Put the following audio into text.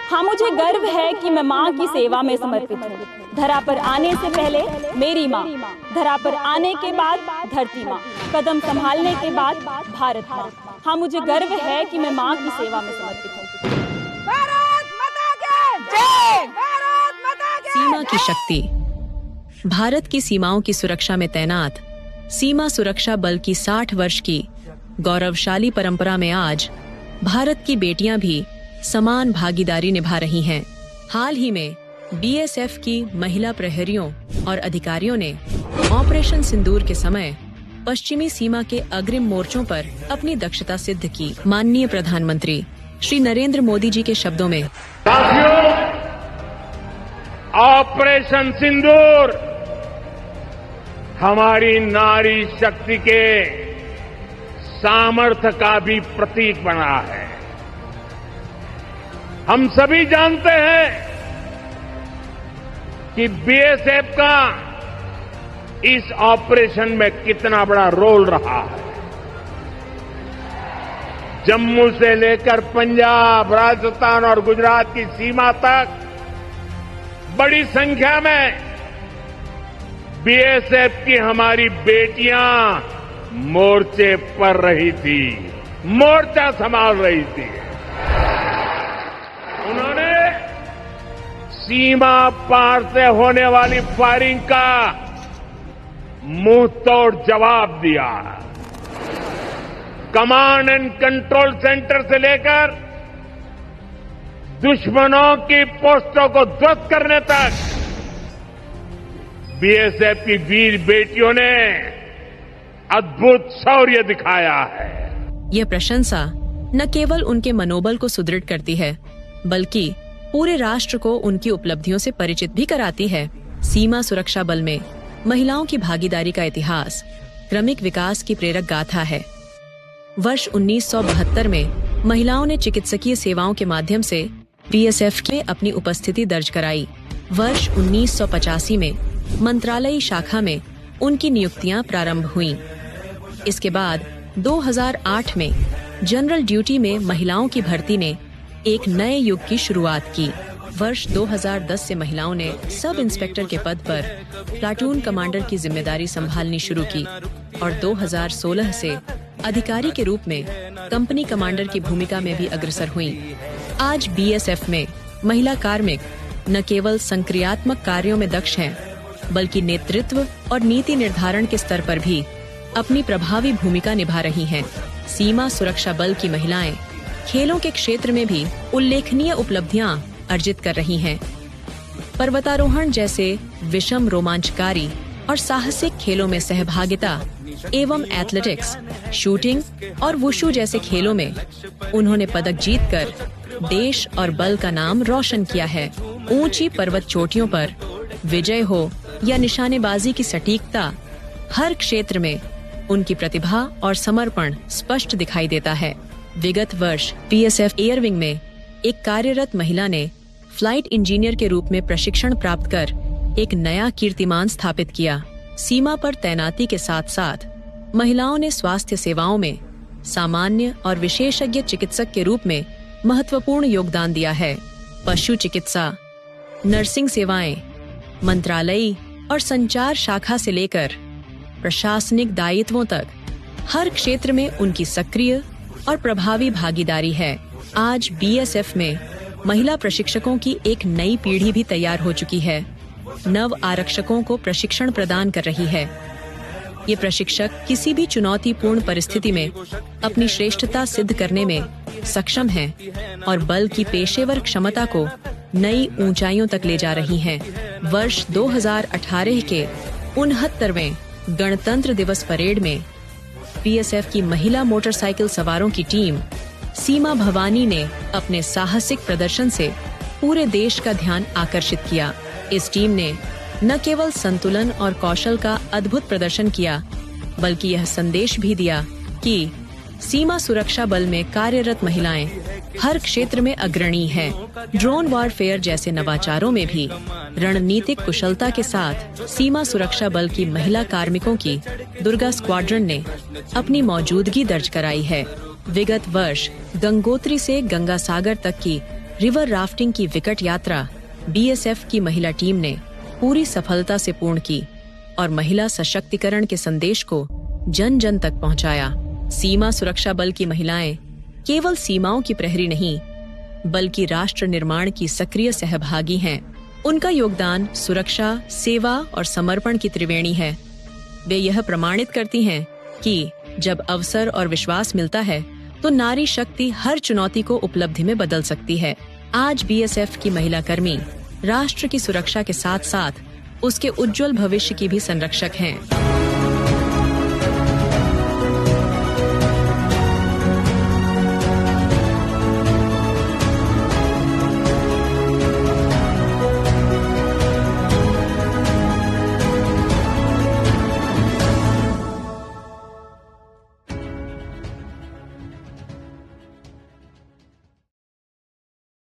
हाँ, मुझे गर्व है कि मैं माँ की सेवा में समर्पित हूँ। धरा पर आने से पहले मेरी माँ, धरा पर आने के बाद धरती माँ, कदम संभालने के बाद भारत माँ। हाँ, मुझे गर्व है कि मैं माँ की सेवा में समर्पित हूँ। भारत माता की जय! भारत माता की सीमा की शक्ति। भारत की सीमाओं की सुरक्षा में तैनात सीमा सुरक्षा बल की 60 वर्ष की गौरवशाली परंपरा में आज भारत की बेटियां भी समान भागीदारी निभा रही हैं। हाल ही में बीएसएफ की महिला प्रहरियों और अधिकारियों ने ऑपरेशन सिंदूर के समय पश्चिमी सीमा के अग्रिम मोर्चों पर अपनी दक्षता सिद्ध की। माननीय प्रधानमंत्री श्री नरेंद्र मोदी जी के शब्दों में, साथियों, ऑपरेशन सिंदूर हमारी नारी शक्ति के सामर्थ्य का भी प्रतीक बना है। हम सभी जानते हैं कि बीएसएफ का इस ऑपरेशन में कितना बड़ा रोल रहा है। जम्मू से लेकर पंजाब, राजस्थान और गुजरात की सीमा तक बड़ी संख्या में बीएसएफ की हमारी बेटियां मोर्चे पर रही थी, मोर्चा संभाल रही थी। उन्होंने सीमा पार से होने वाली फायरिंग का मुंह तोड़ जवाब दिया। कमांड एंड कंट्रोल सेंटर से लेकर दुश्मनों की पोस्टों को ध्वस्त करने तक बीएसएफ की वीर बेटियों ने अद्भुत शौर्य दिखाया है। यह प्रशंसा न केवल उनके मनोबल को सुदृढ़ करती है, बल्कि पूरे राष्ट्र को उनकी उपलब्धियों से परिचित भी कराती है। सीमा सुरक्षा बल में महिलाओं की भागीदारी का इतिहास क्रमिक विकास की प्रेरक गाथा है। वर्ष 1972 में महिलाओं ने चिकित्सकीय सेवाओं के माध्यम से बीएसएफ में अपनी उपस्थिति दर्ज कराई। वर्ष 1985 में मंत्रालयी शाखा में उनकी नियुक्तियां प्रारंभ हुईं। इसके बाद 2008 में जनरल ड्यूटी में महिलाओं की भर्ती ने एक नए युग की शुरुआत की। वर्ष 2010 से महिलाओं ने सब इंस्पेक्टर के पद पर प्लाटून कमांडर की जिम्मेदारी संभालनी शुरू की और 2016 से अधिकारी के रूप में कंपनी कमांडर की भूमिका में भी अग्रसर हुईं। आज बीएसएफ में महिला कार्मिक न केवल संक्रियात्मक कार्यों में दक्ष हैं, बल्कि नेतृत्व और नीति निर्धारण के स्तर पर भी अपनी प्रभावी भूमिका निभा रही हैं। सीमा सुरक्षा बल की महिलाएं खेलों के क्षेत्र में भी उल्लेखनीय उपलब्धियां अर्जित कर रही हैं। पर्वतारोहण जैसे विषम रोमांचकारी और साहसिक खेलों में सहभागिता एवं एथलेटिक्स, शूटिंग और वुशु जैसे खेलों में उन्होंने पदक जीतकर देश और बल का नाम रोशन किया है। ऊंची पर्वत चोटियों पर विजय हो या निशानेबाजी की सटीकता, हर क्षेत्र में उनकी प्रतिभा और समर्पण स्पष्ट दिखाई देता है। विगत वर्ष बीएसएफ एयरविंग में एक कार्यरत महिला ने फ्लाइट इंजीनियर के रूप में प्रशिक्षण प्राप्त कर एक नया कीर्तिमान स्थापित किया। सीमा पर तैनाती के साथ साथ महिलाओं ने स्वास्थ्य सेवाओं में सामान्य और विशेषज्ञ चिकित्सक के रूप में महत्वपूर्ण योगदान दिया है। पशु चिकित्सा, नर्सिंग सेवाएं, मंत्रालयी और संचार शाखा से लेकर प्रशासनिक दायित्वों तक हर क्षेत्र में उनकी सक्रिय और प्रभावी भागीदारी है। आज बीएसएफ में महिला प्रशिक्षकों की एक नई पीढ़ी भी तैयार हो चुकी है। नव आरक्षकों को प्रशिक्षण प्रदान कर रही है। ये प्रशिक्षक किसी भी चुनौतीपूर्ण परिस्थिति में अपनी श्रेष्ठता सिद्ध करने में सक्षम हैं और बल की पेशेवर क्षमता को नई ऊंचाइयों तक ले जा रही हैं। वर्ष 2018 के 69वें गणतंत्र दिवस परेड में बीएसएफ की महिला मोटरसाइकिल सवारों की टीम सीमा भवानी ने अपने साहसिक प्रदर्शन से पूरे देश का ध्यान आकर्षित किया। इस टीम ने न केवल संतुलन और कौशल का अद्भुत प्रदर्शन किया, बल्कि यह संदेश भी दिया कि सीमा सुरक्षा बल में कार्यरत महिलाएं हर क्षेत्र में अग्रणी हैं। ड्रोन वॉरफेयर जैसे नवाचारों में भी रणनीतिक कुशलता के साथ सीमा सुरक्षा बल की महिला कार्मिकों की दुर्गा स्क्वाड्रन ने अपनी मौजूदगी दर्ज कराई है। विगत वर्ष गंगोत्री से गंगा सागर तक की रिवर राफ्टिंग की विकट यात्रा बीएसएफ की महिला टीम ने पूरी सफलता से पूर्ण की और महिला सशक्तिकरण के संदेश को जन जन तक पहुंचाया। सीमा सुरक्षा बल की महिलाएं केवल सीमाओं की प्रहरी नहीं, बल्कि राष्ट्र निर्माण की सक्रिय सहभागी हैं। उनका योगदान सुरक्षा, सेवा और समर्पण की त्रिवेणी है। वे यह प्रमाणित करती हैं कि जब अवसर और विश्वास मिलता है तो नारी शक्ति हर चुनौती को उपलब्धि में बदल सकती है। आज बीएसएफ की महिला कर्मी राष्ट्र की सुरक्षा के साथ साथ उसके उज्जवल भविष्य की भी संरक्षक हैं।